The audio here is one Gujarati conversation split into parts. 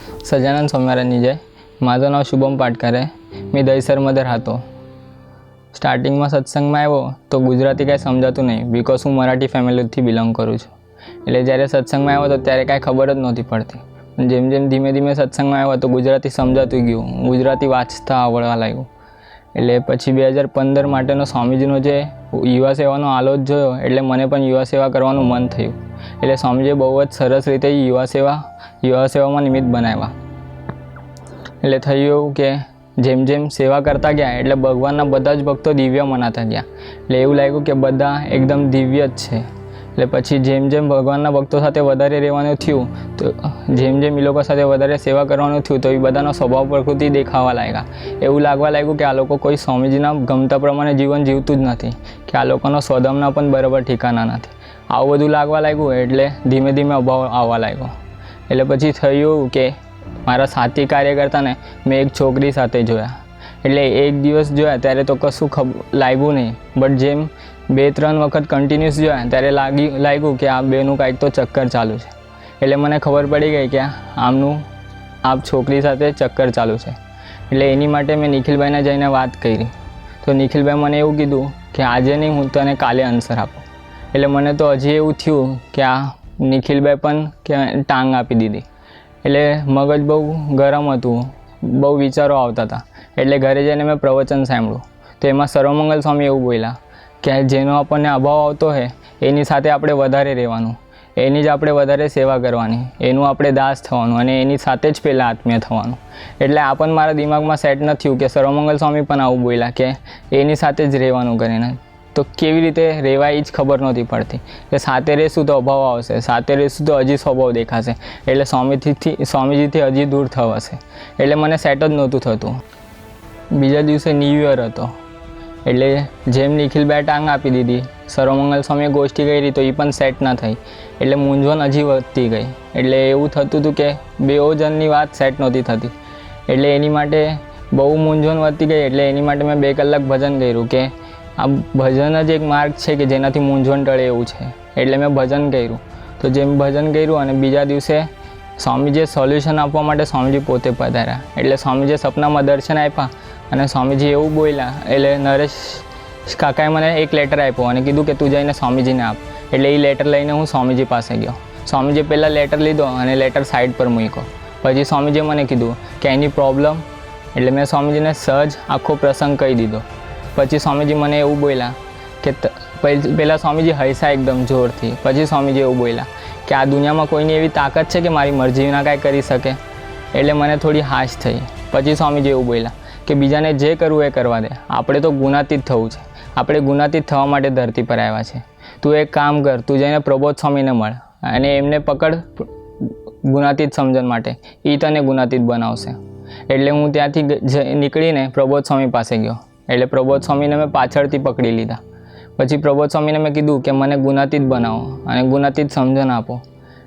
सजानंद स्वामी महाराजनी जय। माझं नाव शुभम पाटकर आहे। मी दहीसरमध्ये राहतो। સ્ટાર્ટિંગમાં સત્સંગમાં આવ્યો તો ગુજરાતી કાંઈ સમજાતું નહીં, બિકોઝ હું મરાઠી ફેમિલીથી બિલોંગ કરું છું। એટલે જ્યારે સત્સંગમાં આવ્યો તો ત્યારે કાંઈ ખબર જ નહોતી પડતી। જેમ જેમ ધીમે ધીમે સત્સંગમાં આવ્યો તો ગુજરાતી સમજાતું ગયું, ગુજરાતી વાંચતા આવડવા લાગ્યું। એટલે પછી 2015 માટેનો સ્વામીજીનો જે યુવા સેવાનો આલોચ જોયો એટલે મને પણ યુવા સેવા કરવાનું મન થયું। એટલે સ્વામીજીએ બહુ જ સરસ રીતે યુવા સેવામાં નિમિત્ત બનાવ્યા। એટલે થયું એવું કે જેમ જેમ સેવા કરતા ગયા એટલે ભગવાનના બધા જ ભક્તો દિવ્ય મનાતા ગયા। એટલે એવું લાગ્યું કે બધા એકદમ દિવ્ય જ છે। એટલે પછી જેમ જેમ ભગવાનના ભક્તો સાથે વધારે રહેવાનું થયું તો જેમ જેમ એ લોકો સાથે વધારે સેવા કરવાનું થયું તો એ બધાનો સ્વભાવ પ્રકૃતિ દેખાવા લાગ્યા। એવું લાગવા લાગ્યું કે આ લોકો કોઈ સ્વામીજીના ગમતા પ્રમાણે જીવન જીવતું જ નથી, કે આ લોકોનો સ્વધમના પણ બરાબર ઠેકાના નથી। આવું બધું લાગવા લાગ્યું એટલે ધીમે ધીમે અભાવ આવવા લાગ્યો। એટલે પછી થયું કે મારા સાથી કાર્યકર્તાને મેં એક છોકરી સાથે જોયા। એટલે એક દિવસ જોયા ત્યારે તો કશું લાગ્યું નહીં, બટ જેમ 2-3 વખત કન્ટિન્યુઅસ જોયા ત્યારે લાગ્યું કે આ બેનું કાંઈક તો ચક્કર ચાલુ છે। એટલે મને ખબર પડી ગઈ કે આ છોકરી સાથે ચક્કર ચાલુ છે। એટલે એની માટે મેં નિખિલભાઈને જઈને વાત કરી તો નિખિલભાઈ મને એવું કીધું કે આજે નહીં, હું તને કાલે આન્સર આપું। એટલે મને તો હજી એવું થયું કે આ નિખિલભાઈ પણ કે ટાંગ આપી દીધી। એટલે મગજ બહુ ગરમ હતું, બહુ વિચારો આવતા હતા। એટલે ઘરે જઈને મેં પ્રવચન સાંભળ્યું તો એમાં સર્વમંગલ સ્વામી એવું બોલ્યા કે જેનો આપણને અભાવ આવતો હોય એની સાથે આપણે વધારે રહેવાનું, એની જ આપણે વધારે સેવા કરવાની, એનું આપણે દાસ થવાનું અને એની સાથે જ પહેલાં આત્મીય થવાનું। એટલે આ પણ મારા દિમાગમાં સેટ ન થયું કે સર્વમંગલ સ્વામી પણ આવું બોલ્યા કે એની સાથે જ રહેવાનું કરીને। તો કેવી રીતે રહેવાય એ જ ખબર નહોતી પડતી કે સાથે રહેશું તો અભાવ આવશે, સાથે રહેશું તો હજી સ્વભાવ દેખાશે, એટલે સ્વામીજીથી હજી દૂર થવાશે। એટલે મને સેટ જ નહોતું થતું। બીજા દિવસે ન્યૂ યર હતો એટલે જેમ નિખિલભાઈ ટાંગ આપી દીધી, સર્વમંગલ સ્વામીએ ગોષ્ઠી કરી તો એ પણ સેટ ના થઈ। એટલે મૂંઝવણ હજી વધતી ગઈ। એટલે એવું થતું હતું કે બેઓ જણની વાત સેટ નહોતી થતી। એટલે એની માટે બહુ મૂંઝવણ વધતી ગઈ। એટલે એની માટે મેં 2 કલાક ભજન કર્યું કે આ ભજન જ એક માર્ગ છે કે જેનાથી મૂંઝવણ ટળે એવું છે। એટલે મેં ભજન કર્યું તો જેમ ભજન કર્યું અને બીજા દિવસે સ્વામીજીએ સોલ્યુશન આપવા માટે સ્વામીજી પોતે પધાર્યા। એટલે સ્વામીજીએ સપનામાં દર્શન આપ્યા અને સ્વામીજી એવું બોલ્યા। એટલે નરેશ કાકાએ મને એક લેટર આપ્યો અને કીધું કે તું જઈને સ્વામીજીને આપ। એટલે એ લેટર લઈને હું સ્વામીજી પાસે ગયો। સ્વામીજીએ પહેલાં લેટર લીધો અને લેટર સાઈડ પર મૂક્યો। પછી સ્વામીજીએ મને કીધું કે એની પ્રોબ્લેમ, એટલે મેં સ્વામીજીને સહજ આખો પ્રસંગ કહી દીધો। પછી સ્વામીજી મને એવું બોલ્યા કે પહેલાં સ્વામીજી હૈસા એકદમ જોરથી। પછી સ્વામીજી એવું બોલ્યા કે આ દુનિયામાં કોઈની એવી તાકાત છે કે મારી મરજી વિના કાંઈ કરી શકે? એટલે મને થોડી હાશ થઈ। પછી સ્વામીજી એવું બોલ્યા કે બીજાને જે કરવું એ કરવા દે, આપણે તો ગુનાતીત થવું છે, આપણે ગુનાતીત થવા માટે ધરતી પર આવ્યા છે। તું એક કામ કર, તું જઈને પ્રબોધ સ્વામીને મળ અને એમને પકડ ગુનાતીત સમજણ માટે, એ તને ગુનાતીત બનાવશે। એટલે હું ત્યાંથી નીકળીને પ્રબોધ સ્વામી પાસે ગયો। એટલે પ્રબોધ સ્વામીને મેં પાછળથી પકડી લીધા। પછી પ્રબોધ સ્વામીને મેં કીધું કે મને ગુનાતીત બનાવો અને ગુનાતીત સમજણ આપો।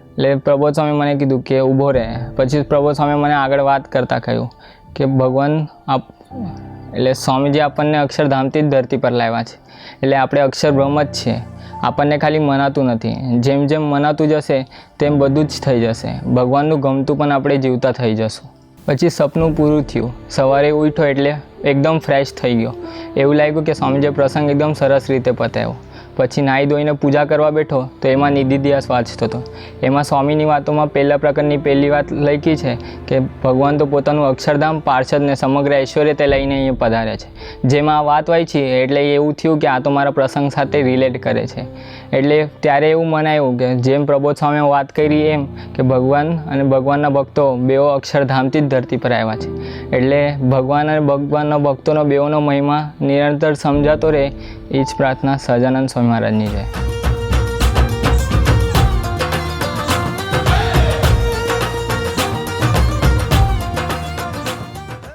એટલે પ્રબોધ સ્વામી મને કીધું કે ઊભો રહે। પછી પ્રબોધ સ્વામી મને આગળ વાત કરતાં કહ્યું કે ભગવાન એટલે સ્વામીજી આપણને અક્ષરધામથી જ ધરતી પર લાવ્યા છે। એટલે આપણે અક્ષર બ્રહ્મ જ છીએ, આપણને ખાલી મનાતું નથી। જેમ જેમ મનાતું જશે તેમ બધું જ થઈ જશે, ભગવાનનું ગમતું પણ આપણે જીવતા થઈ જશું। પછી સપનું પૂરું થયું। સવારે ઉઠ્યો એટલે એકદમ ફ્રેશ થઈ ગયો। એવું લાગ્યું કે સ્વામીજીએ પ્રસંગ એકદમ સરસ રીતે પતાવ્યો। પછી નાહી ધોઈને પૂજા કરવા બેઠો તો એમાં નિધિ ઇતિહાસ વાંચતો હતો। એમાં સ્વામીની વાતોમાં પહેલી વાત લખી છે કે ભગવાન તો પોતાનું અક્ષરધામ, પાર્ષદને સમગ્ર ઐશ્વર્ય તે લઈને અહીંયા પધારે છે। જેમાં આ વાત વાંચી એટલે એવું થયું કે આ તો મારા પ્રસંગ સાથે રિલેટ કરે છે। એટલે ત્યારે એવું મનાયું કે જેમ પ્રબોધ સ્વામીએ વાત કરી એમ કે ભગવાન અને ભગવાનના ભક્તો બેઓ અક્ષરધામથી જ ધરતી પર આવ્યા છે। એટલે ભગવાન અને ભગવાનના ભક્તોનો બેઓનો મહિમા નિરંતર સમજાતો રહે, એ જ પ્રાર્થના સહજાનંદ સ્વામી મહારાજની છે।